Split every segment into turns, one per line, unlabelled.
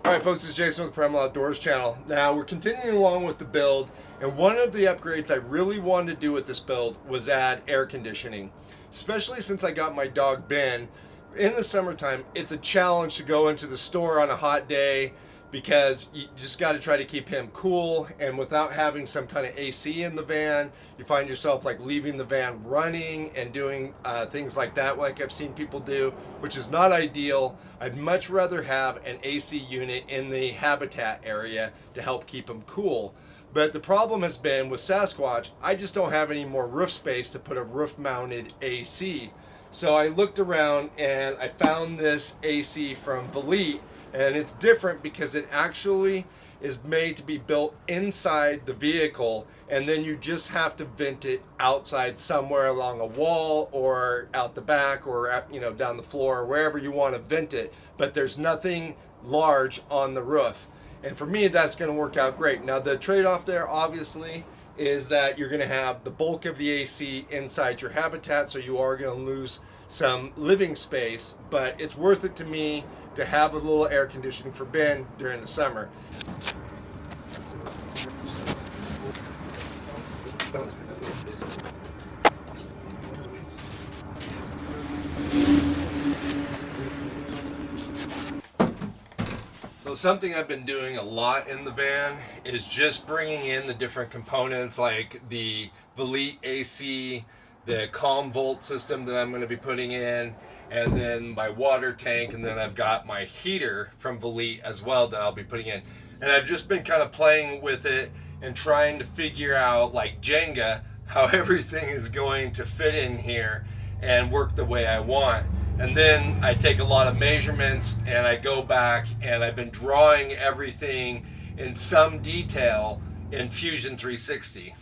Alright folks, it's Jason with the Primal Outdoors channel. Now we're continuing along with the build, and one of the upgrades I really wanted to do with this build was add air conditioning. Especially since I got my dog Ben. In the summertime, it's a challenge to go into the store on a hot day because you just got to try to keep him cool, and without having some kind of AC in the van, you find yourself like leaving the van running and doing things like that, like I've seen people do, which is not ideal. I'd much rather have an AC unit in the habitat area to help keep him cool. But the problem has been with Sasquatch, I just don't have any more roof space to put a roof mounted AC. So I looked around and I found this AC from Velit, and it's different because it actually is made to be built inside the vehicle, and then you just have to vent it outside somewhere along a wall or out the back or down the floor or wherever you want to vent it, but there's nothing large on the roof. And for me, that's going to work out great. Now the trade-off there obviously is that you're going to have the bulk of the AC inside your habitat, so you are going to lose some living space, but it's worth it to me to have a little air conditioning for Ben during the summer. So something I've been doing a lot in the van is just bringing in the different components like the Velit AC, the Comvolt system that I'm going to be putting in, and then my water tank, and then I've got my heater from Velit as well that I'll be putting in. And I've just been kind of playing with it and trying to figure out, like Jenga, how everything is going to fit in here and work the way I want. And then I take a lot of measurements and I go back and I've been drawing everything in some detail in Fusion 360.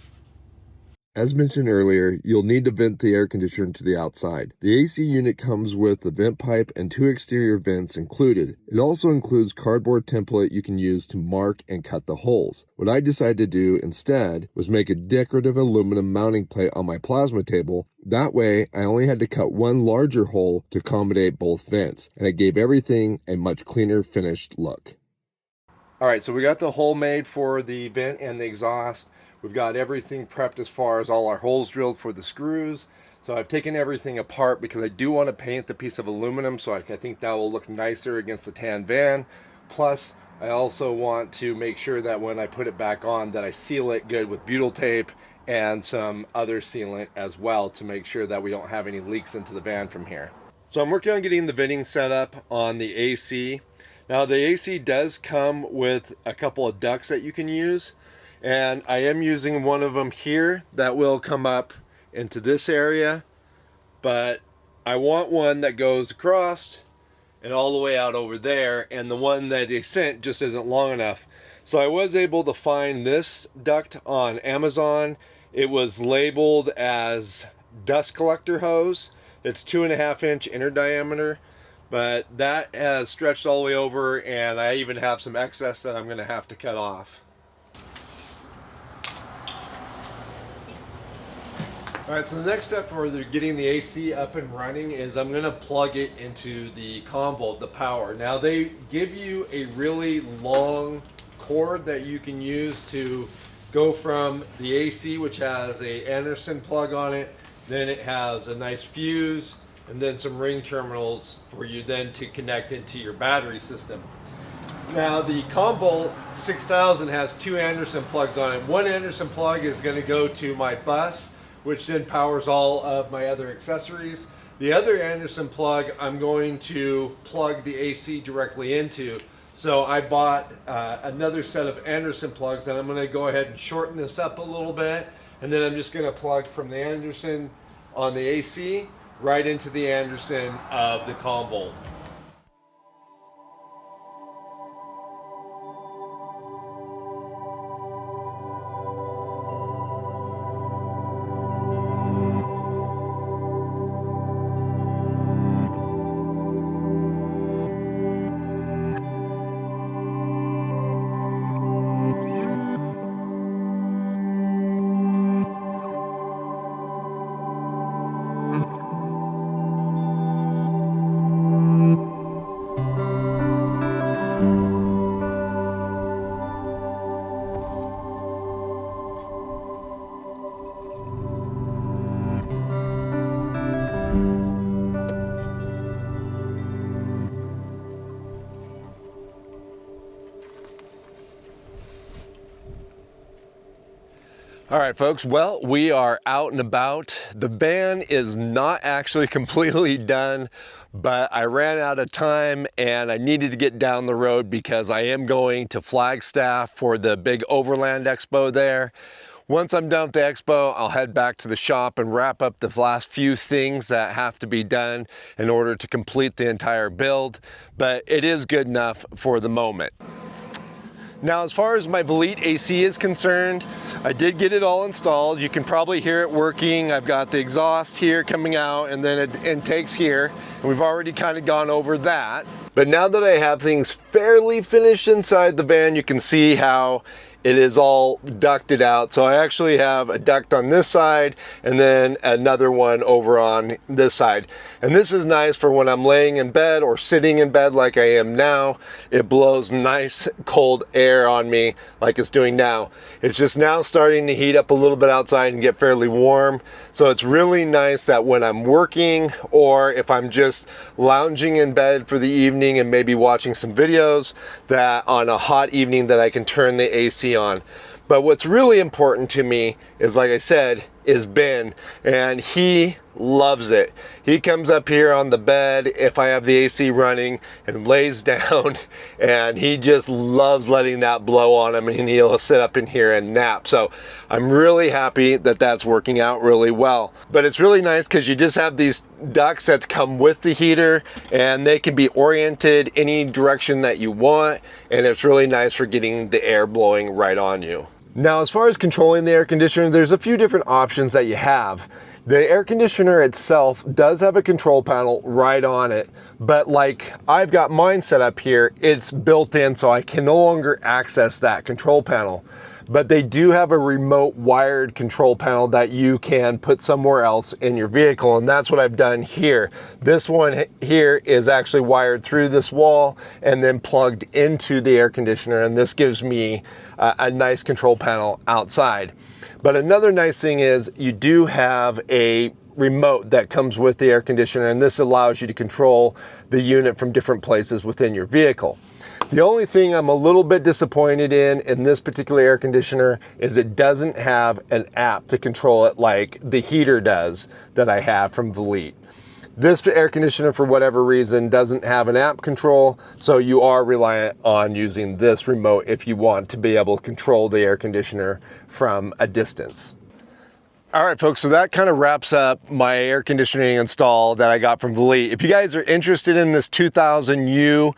As mentioned earlier, you'll need to vent the air conditioner to the outside. The AC unit comes with a vent pipe and 2 exterior vents included. It also includes cardboard template you can use to mark and cut the holes. What I decided to do instead was make a decorative aluminum mounting plate on my plasma table. That way, I only had to cut one larger hole to accommodate both vents, and it gave everything a much cleaner finished look.
Alright, so we got the hole made for the vent and the exhaust. We've got everything prepped as far as all our holes drilled for the screws. So I've taken everything apart because I do want to paint the piece of aluminum, so I think that will look nicer against the tan van. Plus, I also want to make sure that when I put it back on that I seal it good with butyl tape and some other sealant as well to make sure that we don't have any leaks into the van from here. So I'm working on getting the venting set up on the AC. Now the AC does come with a couple of ducts that you can use, and I am using one of them here that will come up into this area, but I want one that goes across and all the way out over there, and the one that they sent just isn't long enough. So I was able to find this duct on Amazon. It was labeled as dust collector hose. It's 2.5-inch inner diameter, but that has stretched all the way over, and I even have some excess that I'm going to have to cut off. Alright, so the next step for getting the AC up and running is I'm going to plug it into the Comvolt, the power. Now they give you a really long cord that you can use to go from the AC, which has a Anderson plug on it, then it has a nice fuse, and then some ring terminals for you then to connect into your battery system. Now the Comvolt 6000 has 2 Anderson plugs on it. One Anderson plug is going to go to my bus, which then powers all of my other accessories. The other Anderson plug I'm going to plug the AC directly into. So I bought another set of Anderson plugs, and I'm going to go ahead and shorten this up a little bit, and then I'm just going to plug from the Anderson on the AC right into the Anderson of the Comvolt. All right, folks, well, we are out and about. The van is not actually completely done, but I ran out of time and I needed to get down the road because I am going to Flagstaff for the big Overland Expo there. Once I'm done with the expo, I'll head back to the shop and wrap up the last few things that have to be done in order to complete the entire build, but it is good enough for the moment. Now, as far as my Velit AC is concerned, I did get it all installed. You can probably hear it working. I've got the exhaust here coming out and then it intakes here. And we've already kind of gone over that. But now that I have things fairly finished inside the van, you can see how it is all ducted out. So I actually have a duct on this side and then another one over on this side. And this is nice for when I'm laying in bed or sitting in bed like I am now. It blows nice cold air on me like it's doing now. It's just now starting to heat up a little bit outside and get fairly warm. So it's really nice that when I'm working or if I'm just lounging in bed for the evening and maybe watching some videos, that on a hot evening that I can turn the AC on. But what's really important to me is, like I said, is Ben, and he loves it. He comes up here on the bed if I have the AC running and lays down, and he just loves letting that blow on him, and he'll sit up in here and nap. So I'm really happy that that's working out really well. But it's really nice because you just have these ducts that come with the heater and they can be oriented any direction that you want, and it's really nice for getting the air blowing right on you. Now, as far as controlling the air conditioner, there's a few different options that you have. The air conditioner itself does have a control panel right on it, but like I've got mine set up here, it's built in so I can no longer access that control panel. But they do have a remote wired control panel that you can put somewhere else in your vehicle, and that's what I've done here. This one here is actually wired through this wall and then plugged into the air conditioner, and this gives me a nice control panel outside. But another nice thing is you do have a remote that comes with the air conditioner, and this allows you to control the unit from different places within your vehicle. The only thing I'm a little bit disappointed in this particular air conditioner is it doesn't have an app to control it like the heater does that I have from Velit. This air conditioner, for whatever reason, doesn't have an app control, so you are reliant on using this remote if you want to be able to control the air conditioner from a distance. All right, folks, so that kind of wraps up my air conditioning install that I got from Velit. If you guys are interested in this 2000U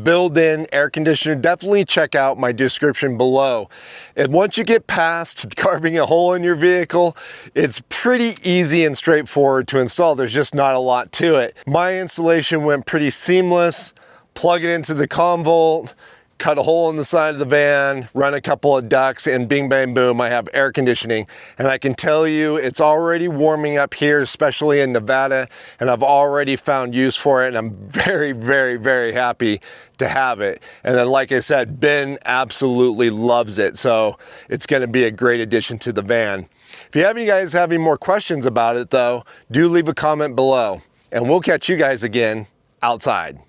built-in air conditioner, definitely check out my description below. And once you get past carving a hole in your vehicle, it's pretty easy and straightforward to install. There's just not a lot to it. My installation went pretty seamless. Plug it into the Comvolt, cut a hole in the side of the van, run a couple of ducts, and bing, bang, boom, I have air conditioning. And I can tell you it's already warming up here, especially in Nevada, and I've already found use for it, and I'm very, very, very happy to have it. And then, like I said, Ben absolutely loves it, so it's gonna be a great addition to the van. If you guys have any more questions about it, though, do leave a comment below, and we'll catch you guys again outside.